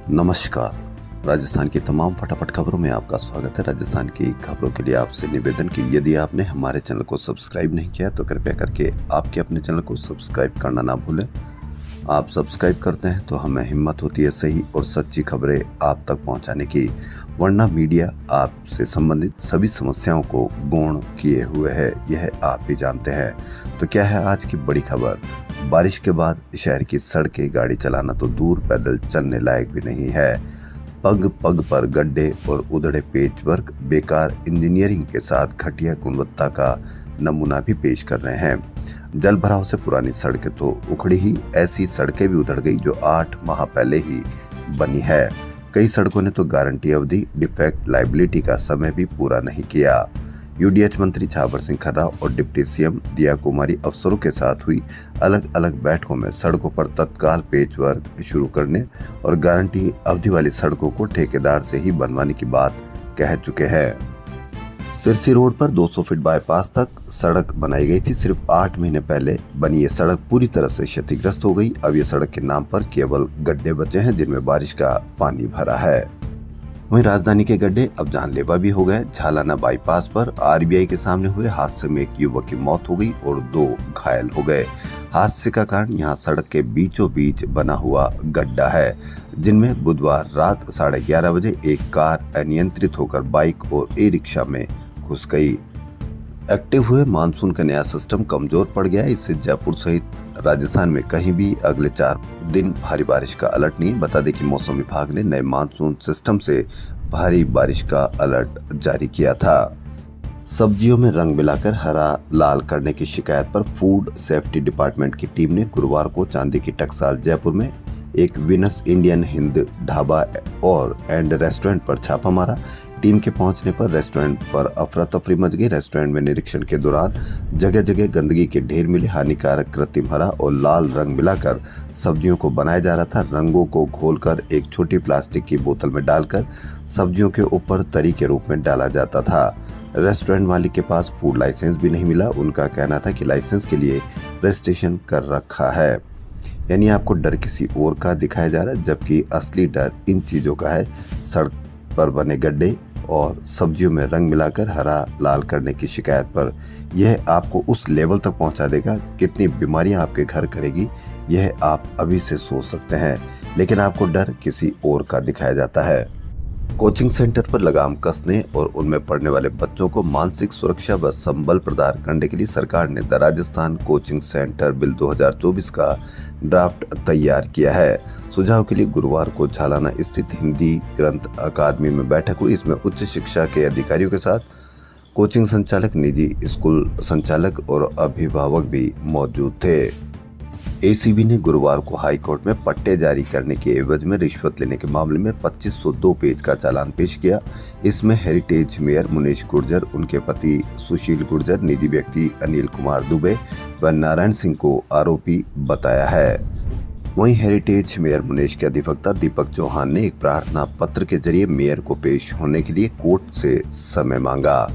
नमस्कार। राजस्थान की तमाम फटाफट खबरों में आपका स्वागत है। राजस्थान की खबरों के लिए आपसे निवेदन कि यदि आपने हमारे चैनल को सब्सक्राइब नहीं किया तो कृपया करके आपके अपने चैनल को सब्सक्राइब करना ना भूलें। आप सब्सक्राइब करते हैं तो हमें हिम्मत होती है सही और सच्ची खबरें आप तक पहुंचाने की, वरना मीडिया आपसे संबंधित सभी समस्याओं को गौण किए हुए है, यह आप भी जानते हैं। तो क्या है आज की बड़ी खबर? बारिश के बाद शहर की सड़कें गाड़ी चलाना तो दूर, पैदल चलने लायक भी नहीं है। पग पग पर गड्ढे और उधड़े पेचवर्क बेकार इंजीनियरिंग के साथ घटिया गुणवत्ता का नमूना भी पेश कर रहे हैं। जल भराव से पुरानी सड़कें तो उखड़ी ही, ऐसी सड़कें भी उधड़ गई जो 8 माह पहले ही बनी है। कई सड़कों ने तो गारंटी अवधि, डिफेक्ट, लाइबिलिटी का समय भी पूरा नहीं किया। यूडीएच मंत्री छाबर सिंह खर्रा और डिप्टी सीएम दिया कुमारी अफसरों के साथ हुई अलग अलग बैठकों में सड़कों पर तत्काल पेच वर्क शुरू करने और गारंटी अवधि वाली सड़कों को ठेकेदार से ही बनवाने की बात कह चुके हैं। सिरसी रोड पर 200 फीट बाईपास तक सड़क बनाई गई थी। सिर्फ 8 महीने पहले बनी ये सड़क पूरी तरह से क्षतिग्रस्त हो गई। अब ये सड़क के नाम पर केवल गड्ढे बचे हैं जिनमें बारिश का पानी भरा है। वहीं राजधानी के गड्ढे अब जानलेवा भी हो गए। झालाना बाईपास पर आरबीआई के सामने हुए हादसे में एक युवक की मौत हो गई और 2 घायल हो गए। हादसे का कारण यहां सड़क के बीचों बीच बना हुआ गड्ढा है, जिनमें बुधवार रात 11:30 बजे एक कार अनियंत्रित होकर बाइक और ई रिक्शा में घुस गई। एक्टिव हुए मानसून का नया सिस्टम कमजोर पड़ गया। इससे जयपुर सहित राजस्थान में कहीं भी अगले 4 दिन भारी बारिश का अलर्ट नहीं। बता दें कि मौसम विभाग ने नए मानसून सिस्टम से भारी बारिश का अलर्ट जारी किया था। सब्जियों में रंग मिलाकर हरा लाल करने की शिकायत पर फूड सेफ्टी डिपार्टमेंट की टीम ने गुरुवार को चांदी की टकसाल जयपुर में एक विनस इंडियन हिंद ढाबा और एंड रेस्टोरेंट पर छापा मारा। टीम के पहुंचने पर रेस्टोरेंट पर अफरा तफरी मच गई। रेस्टोरेंट में निरीक्षण के दौरान जगह जगह गंदगी के ढेर मिले। हानिकारक कृत्रिम हरा और लाल रंग मिलाकर सब्जियों को बनाया जा रहा था। रंगों को घोलकर एक छोटी प्लास्टिक की बोतल में डालकर सब्जियों के ऊपर तरी के रूप में डाला जाता था। रेस्टोरेंट मालिक के पास फूड लाइसेंस भी नहीं मिला। उनका कहना था कि लाइसेंस के लिए रजिस्ट्रेशन कर रखा है। यानी आपको डर किसी और का दिखाया जा रहा है, जबकि असली डर इन चीजों का है। सड़क पर बने गड्ढे और सब्जियों में रंग मिलाकर हरा लाल करने की शिकायत पर यह आपको उस लेवल तक पहुंचा देगा, कितनी बीमारियां आपके घर करेगी यह आप अभी से सोच सकते हैं। लेकिन आपको डर किसी और का दिखाया जाता है। कोचिंग सेंटर पर लगाम कसने और उनमें पढ़ने वाले बच्चों को मानसिक सुरक्षा व संबल प्रदान करने के लिए सरकार ने the Rajasthan coaching centre bill 2024 का ड्राफ्ट तैयार किया है। सुझाव के लिए गुरुवार को झालाना स्थित हिंदी ग्रंथ अकादमी में बैठक हुई। इसमें उच्च शिक्षा के अधिकारियों के साथ कोचिंग संचालक, निजी स्कूल संचालक और अभिभावक भी मौजूद थे। एसीबी ने गुरुवार को हाई कोर्ट में पट्टे जारी करने के एवज में रिश्वत लेने के मामले में 2502 पेज का चालान पेश किया। इसमें हेरिटेज मेयर मुनीश गुर्जर, उनके पति सुशील गुर्जर, निजी व्यक्ति अनिल कुमार दुबे व नारायण सिंह को आरोपी बताया है। वहीं हेरिटेज मेयर मुनीश के अधिवक्ता दीपक चौहान ने एक प्रार्थना पत्र के जरिए मेयर को पेश होने के लिए कोर्ट से समय मांगा।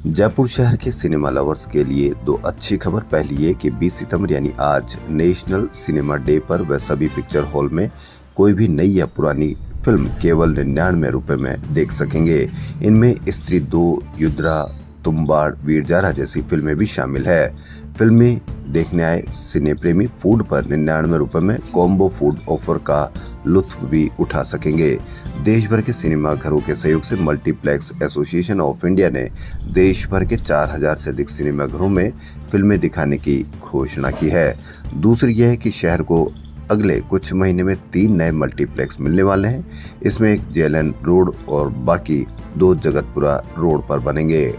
जयपुर शहर के सिनेमा लवर्स के लिए 2 अच्छी खबर। पहली ये कि 20 सितंबर यानी आज नेशनल सिनेमा डे पर वह सभी पिक्चर हॉल में कोई भी नई या पुरानी फिल्म केवल 99 रुपए में देख सकेंगे। इनमें स्त्री 2, युद्रा, तुम्बाड़, वीर जारा जैसी फिल्में भी शामिल है। फिल्में देखने आए सिने प्रेमी फूड पर 99 रुपए में कॉम्बो फूड ऑफर का लुत्फ भी उठा सकेंगे। देश भर के सिनेमा घरों के सहयोग से मल्टीप्लेक्स एसोसिएशन ऑफ इंडिया ने देश भर के 4000 से अधिक सिनेमा घरों में फिल्में दिखाने की घोषणा की है। दूसरी यह है कि शहर को अगले कुछ महीने में 3 नए मल्टीप्लेक्स मिलने वाले हैं। इसमें एक जेएलएन रोड और बाकी 2 जगतपुरा रोड पर बनेंगे।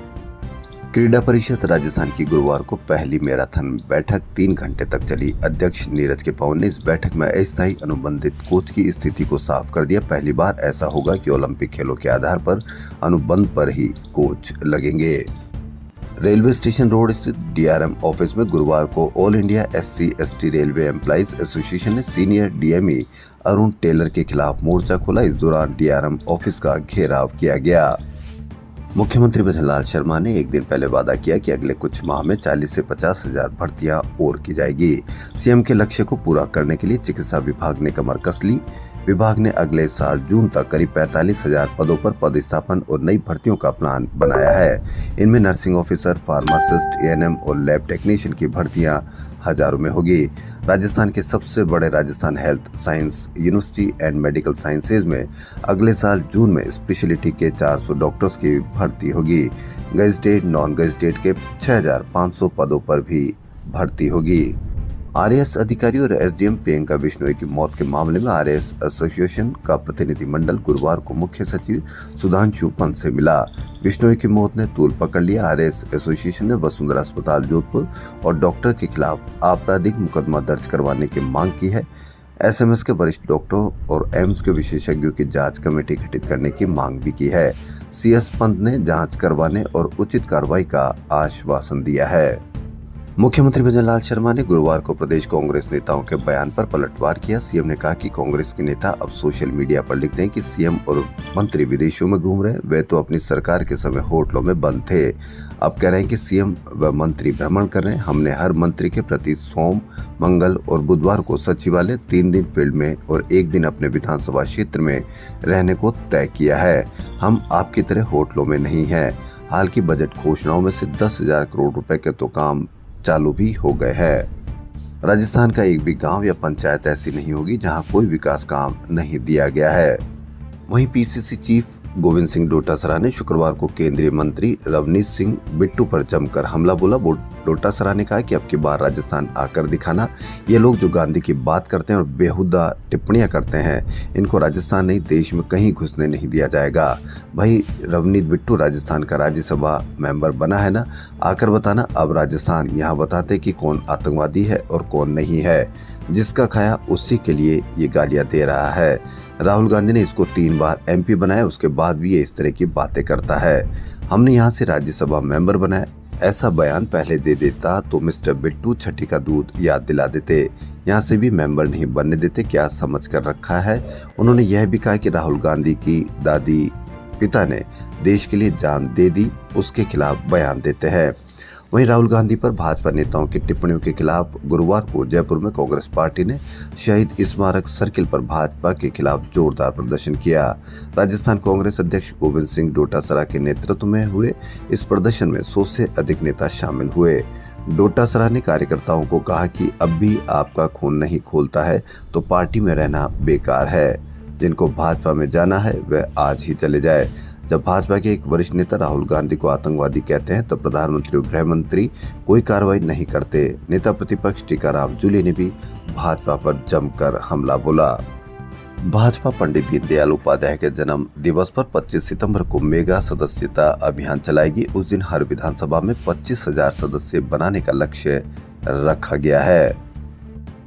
क्रीडा परिषद राजस्थान की गुरुवार को पहली मैराथन बैठक 3 घंटे तक चली। अध्यक्ष नीरज के पवन ने इस बैठक में अस्थायी अनुबंधित कोच की स्थिति को साफ कर दिया। पहली बार ऐसा होगा कि ओलंपिक खेलों के आधार पर अनुबंध पर ही कोच लगेंगे। रेलवे स्टेशन रोड स्थित डीआरएम ऑफिस में गुरुवार को all India SC/ST railway employees association ने सीनियर डीएमई अरुण टेलर के खिलाफ मोर्चा खोला। इस दौरान डीआरएम ऑफिस का घेराव किया गया। मुख्यमंत्री भजनलाल शर्मा ने एक दिन पहले वादा किया कि अगले कुछ माह में 40 से 50 हजार भर्तियां और की जाएगी। सीएम के लक्ष्य को पूरा करने के लिए चिकित्सा विभाग ने कमर कस ली। विभाग ने अगले साल जून तक करीब 45,000 पदों पर पदस्थापन और नई भर्तियों का प्लान बनाया है। इनमें नर्सिंग ऑफिसर, फार्मासिस्ट, एएनएम और लैब टेक्नीशियन की भर्तियां हजारों में होगी। राजस्थान के सबसे बड़े Rajasthan health science university and medical sciences में अगले साल जून में स्पेशलिटी के 400 डॉक्टर्स की भर्ती होगी। गैजेटेड, नॉन गैजेटेड के 6,500 पदों पर भी भर्ती होगी। आरएएस अधिकारी और एसडीएम प्रियंका बिश्नोई की मौत के मामले में आरएएस एसोसिएशन का प्रतिनिधिमंडल गुरुवार को मुख्य सचिव सुधांशु पंत से मिला। बिश्नोई की मौत ने तूल पकड़ लिया। आरएएस एसोसिएशन ने वसुंधरा अस्पताल जोधपुर और डॉक्टर के खिलाफ आपराधिक मुकदमा दर्ज करवाने की मांग की है। एसएमएस के वरिष्ठ डॉक्टरों और एम्स के विशेषज्ञों की जांच कमेटी गठित करने की मांग भी की है। सीएस पंत ने जांच करवाने और उचित कार्रवाई का आश्वासन दिया है। मुख्यमंत्री भजन लाल शर्मा ने गुरुवार को प्रदेश कांग्रेस नेताओं के बयान पर पलटवार किया। सीएम ने कहा कि कांग्रेस के नेता अब सोशल मीडिया पर लिखते हैं कि सीएम और मंत्री विदेशों में घूम रहे हैं। वे तो अपनी सरकार के समय होटलों में बंद थे, अब कह रहे हैं कि सीएम व मंत्री भ्रमण कर रहे हैं। हमने हर मंत्री के प्रति सोम, मंगल और बुधवार को सचिवालय, 3 दिन फील्ड में और 1 दिन अपने विधानसभा क्षेत्र में रहने को तय किया है। हम आपकी तरह होटलों में नहीं है। हाल की बजट घोषणाओं में से 10,000 करोड़ रुपए के तो काम चालू भी हो गए हैं। राजस्थान का एक भी गांव या पंचायत ऐसी नहीं होगी जहां कोई विकास काम नहीं दिया गया है। वहीं पीसीसी चीफ गोविंद सिंह डोटासरा ने शुक्रवार को केंद्रीय मंत्री रवनीत सिंह बिट्टू पर जमकर हमला बोला। डोटासरा ने कहा कि अब की बार राजस्थान आकर दिखाना। ये लोग जो गांधी की बात करते हैं और बेहुदा टिप्पणियां करते हैं, इनको राजस्थान नहीं देश में कहीं घुसने नहीं दिया जाएगा। भाई रवनीत बिट्टू राजस्थान का राज्यसभा मेंबर बना है ना, आकर बताना। अब राजस्थान यहाँ बताते कि कौन आतंकवादी है और कौन नहीं है। जिसका खाया उसी के लिए ये गालियां दे रहा है। राहुल गांधी ने इसको 3 बार एमपी बनाया, उसके बाद भी ये इस तरह की बातें करता है। हमने यहाँ से राज्यसभा मेंबर बनाया, ऐसा बयान पहले दे देता तो मिस्टर बिट्टू छठी का दूध याद दिला देते। यहाँ से भी मेंबर नहीं बनने देते, क्या समझ कर रखा है। उन्होंने यह भी कहा कि राहुल गांधी की दादी पिता ने देश के लिए जान दे दी, उसके खिलाफ बयान देते हैं। वहीं राहुल गांधी पर भाजपा नेताओं की टिप्पणियों के खिलाफ गुरुवार को जयपुर में कांग्रेस पार्टी ने शहीद स्मारक सर्किल पर भाजपा के खिलाफ जोरदार प्रदर्शन किया। राजस्थान कांग्रेस अध्यक्ष गोविंद सिंह डोटासरा के नेतृत्व में हुए इस प्रदर्शन में 100 से अधिक नेता शामिल हुए। डोटासरा ने कार्यकर्ताओं को कहा कि अब भी आपका खून नहीं खोलता है तो पार्टी में रहना बेकार है। जिनको भाजपा में जाना है वह आज ही चले जाए। जब भाजपा के एक वरिष्ठ नेता राहुल गांधी को आतंकवादी कहते हैं तो प्रधानमंत्री और गृह मंत्री कोई कार्रवाई नहीं करते। नेता प्रतिपक्ष टीकाराम जूली ने भी भाजपा पर जमकर हमला बोला। भाजपा पंडित दीनदयाल उपाध्याय के जन्म दिवस पर 25 सितंबर को मेगा सदस्यता अभियान चलाएगी। उस दिन हर विधानसभा में 25,000 सदस्य बनाने का लक्ष्य रखा गया है।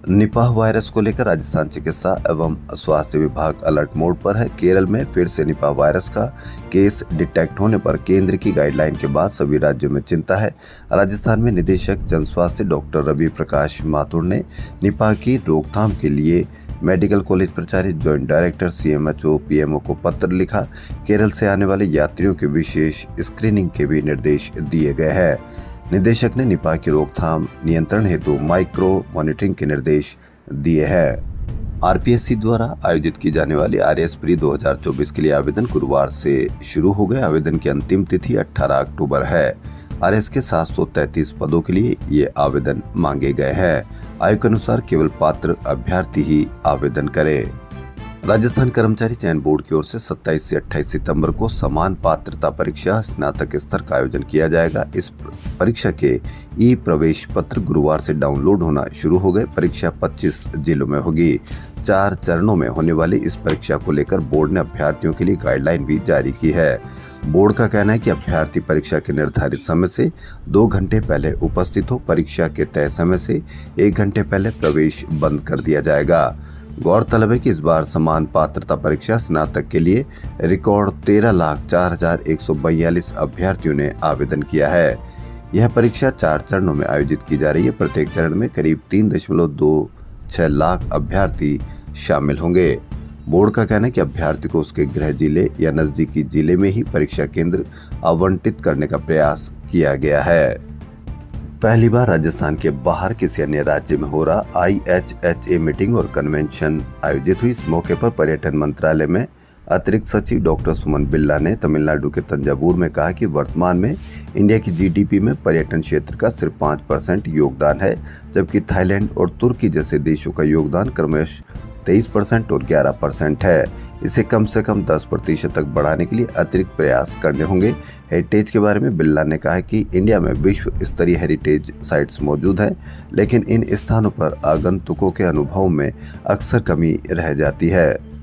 निपाह वायरस को लेकर राजस्थान चिकित्सा एवं स्वास्थ्य विभाग अलर्ट मोड पर है। केरल में फिर से निपाह वायरस का केस डिटेक्ट होने पर केंद्र की गाइडलाइन के बाद सभी राज्यों में चिंता है। राजस्थान में निदेशक जन स्वास्थ्य डॉक्टर रवि प्रकाश माथुर ने निपाह की रोकथाम के लिए मेडिकल कॉलेज प्राचार्य, ज्वाइंट डायरेक्टर, सीएमएचओ, पीएमओ को पत्र लिखा। केरल से आने वाले यात्रियों के विशेष स्क्रीनिंग के भी निर्देश दिए गए हैं। निदेशक ने निपाह की रोकथाम नियंत्रण हेतु माइक्रो मॉनिटरिंग के निर्देश दिए हैं। आरपीएससी द्वारा आयोजित की जाने वाली आरएएस प्री 2024 के लिए आवेदन गुरुवार से शुरू हो गए। आवेदन की अंतिम तिथि 18 अक्टूबर है। आरएएस के 733 पदों के लिए ये आवेदन मांगे गए हैं। आयोग के अनुसार केवल पात्र अभ्यर्थी ही आवेदन करें। राजस्थान कर्मचारी चयन बोर्ड की ओर से 27 से 28 सितंबर को समान पात्रता परीक्षा स्नातक स्तर का आयोजन किया जाएगा। इस परीक्षा के ई प्रवेश पत्र गुरुवार से डाउनलोड होना शुरू हो गए। परीक्षा 25 जिलों में होगी। 4 चरणों में होने वाली इस परीक्षा को लेकर बोर्ड ने अभ्यर्थियों के लिए गाइडलाइन भी जारी की है। बोर्ड का कहना है कि अभ्यर्थी परीक्षा के निर्धारित समय से 2 घंटे पहले उपस्थित हो। परीक्षा के तय समय से 1 घंटे पहले प्रवेश बंद कर दिया जाएगा। गौरतलब है कि इस बार समान पात्रता परीक्षा स्नातक के लिए रिकॉर्ड 13,04,142 अभ्यर्थियों ने आवेदन किया है। यह परीक्षा 4 चरणों में आयोजित की जा रही है। प्रत्येक चरण में करीब 3.26 लाख अभ्यर्थी शामिल होंगे। बोर्ड का कहना है कि अभ्यर्थी को उसके गृह जिले या नजदीकी जिले में ही परीक्षा केंद्र आवंटित करने का प्रयास किया गया है। पहली बार राजस्थान के बाहर किसी अन्य राज्य में हो रहा IHHA मीटिंग और कन्वेंशन आयोजित हुई। इस मौके पर पर्यटन मंत्रालय में अतिरिक्त सचिव डॉक्टर सुमन बिल्ला ने तमिलनाडु के तंजावुर में कहा कि वर्तमान में इंडिया की GDP में पर्यटन क्षेत्र का सिर्फ 5% योगदान है, जबकि थाईलैंड और तुर्की जैसे देशों का योगदान क्रमश 23% और 11% है। इसे कम से कम 10% तक बढ़ाने के लिए अतिरिक्त प्रयास करने होंगे। हेरिटेज के बारे में बिल्ला ने कहा कि इंडिया में विश्व स्तरीय हेरिटेज साइट्स मौजूद हैं, लेकिन इन स्थानों पर आगंतुकों के अनुभव में अक्सर कमी रह जाती है।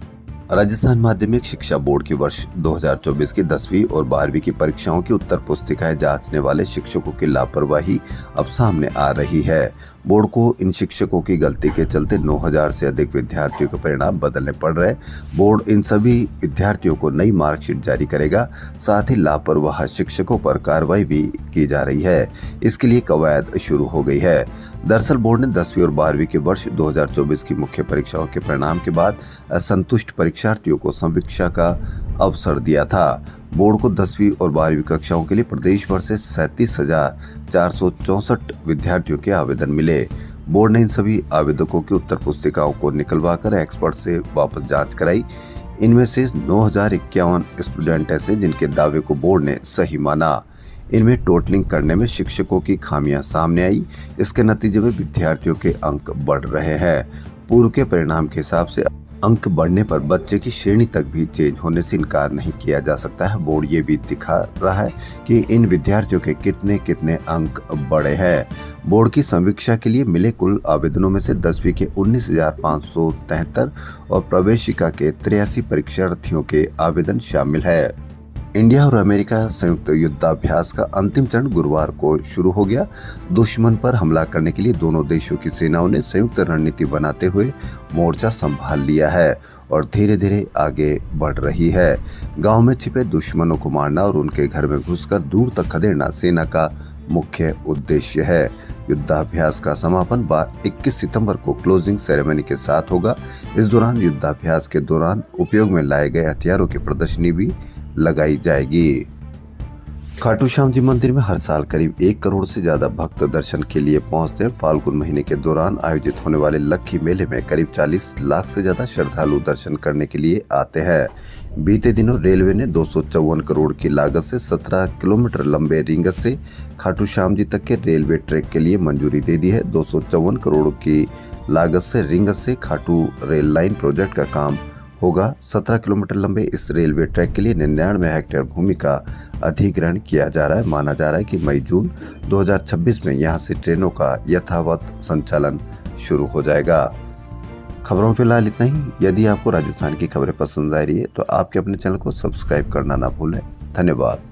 राजस्थान माध्यमिक शिक्षा बोर्ड की वर्ष 2024 की 10वीं और 12वीं की परीक्षाओं की उत्तर पुस्तिकाएं जांचने वाले शिक्षकों की लापरवाही अब सामने आ रही है। बोर्ड को इन शिक्षकों की गलती के चलते 9000 से अधिक विद्यार्थियों के परिणाम बदलने पड़ रहे। बोर्ड इन सभी विद्यार्थियों को नई मार्कशीट जारी करेगा। साथ ही लापरवाह शिक्षकों पर कार्रवाई भी की जा रही है। इसके लिए कवायद शुरू हो गई है। दरअसल बोर्ड ने 10वीं और 12वीं के वर्ष 2024 की मुख्य परीक्षाओं के परिणाम के बाद असंतुष्ट परीक्षार्थियों को समीक्षा का अवसर दिया था। बोर्ड को 10वीं और 12वीं कक्षाओं के लिए प्रदेश भर से 37,464 विद्यार्थियों के आवेदन मिले। बोर्ड ने इन सभी आवेदकों की उत्तर पुस्तिकाओं को निकलवाकर एक्सपर्ट से वापस जांच कराई। इनमें से 9,051 स्टूडेंट ऐसे जिनके दावे को बोर्ड ने सही माना। इनमें टोटलिंग करने में शिक्षकों की खामियां सामने आई। इसके नतीजे में विद्यार्थियों के अंक बढ़ रहे हैं। पूर्व के परिणाम के हिसाब से अंक बढ़ने पर बच्चे की श्रेणी तक भी चेंज होने से इनकार नहीं किया जा सकता है। बोर्ड ये भी दिखा रहा है कि इन विद्यार्थियों के कितने कितने अंक बढ़े हैं। बोर्ड की समीक्षा के लिए मिले कुल आवेदनों में से 10वीं के 19,573 और प्रवेशिका के 83 परीक्षार्थियों के आवेदन शामिल है। इंडिया और अमेरिका संयुक्त युद्धाभ्यास का अंतिम चरण गुरुवार को शुरू हो गया। दुश्मन पर हमला करने के लिए दोनों देशों की सेनाओं ने संयुक्त रणनीति बनाते हुए मोर्चा संभाल लिया है और धीरे धीरे आगे बढ़ रही है। गांव में छिपे दुश्मनों को मारना और उनके घर में घुसकर दूर तक खदेड़ना सेना का मुख्य उद्देश्य है। युद्धाभ्यास का समापन 21 सितंबर को क्लोजिंग सेरेमनी के साथ होगा। इस दौरान युद्धाभ्यास के दौरान उपयोग में लाए गए हथियारों की प्रदर्शनी भी लगाई जाएगी। खाटू श्याम जी मंदिर में हर साल करीब 1 करोड़ से ज्यादा भक्त दर्शन के लिए पहुंचते हैं। फाल्गुन महीने के दौरान आयोजित होने वाले लक्खी मेले में करीब 40 लाख से ज्यादा श्रद्धालु दर्शन करने के लिए आते हैं। बीते दिनों रेलवे ने 254 करोड़ की लागत से 17 किलोमीटर लंबे रिंगस से खाटू श्याम जी तक के रेलवे ट्रैक के लिए मंजूरी दे दी है। 254 करोड़ की लागत से रिंगस से खाटू रेल लाइन प्रोजेक्ट का काम होगा। 17 किलोमीटर लंबे इस रेलवे ट्रैक के लिए 99 हेक्टेयर भूमि का अधिग्रहण किया जा रहा है। माना जा रहा है कि मई-जून 2026 में यहां से ट्रेनों का यथावत संचालन शुरू हो जाएगा। खबरों में फिलहाल इतना ही। यदि आपको राजस्थान की खबरें पसंद आ रही है तो आपके अपने चैनल को सब्सक्राइब करना ना भूलें। धन्यवाद।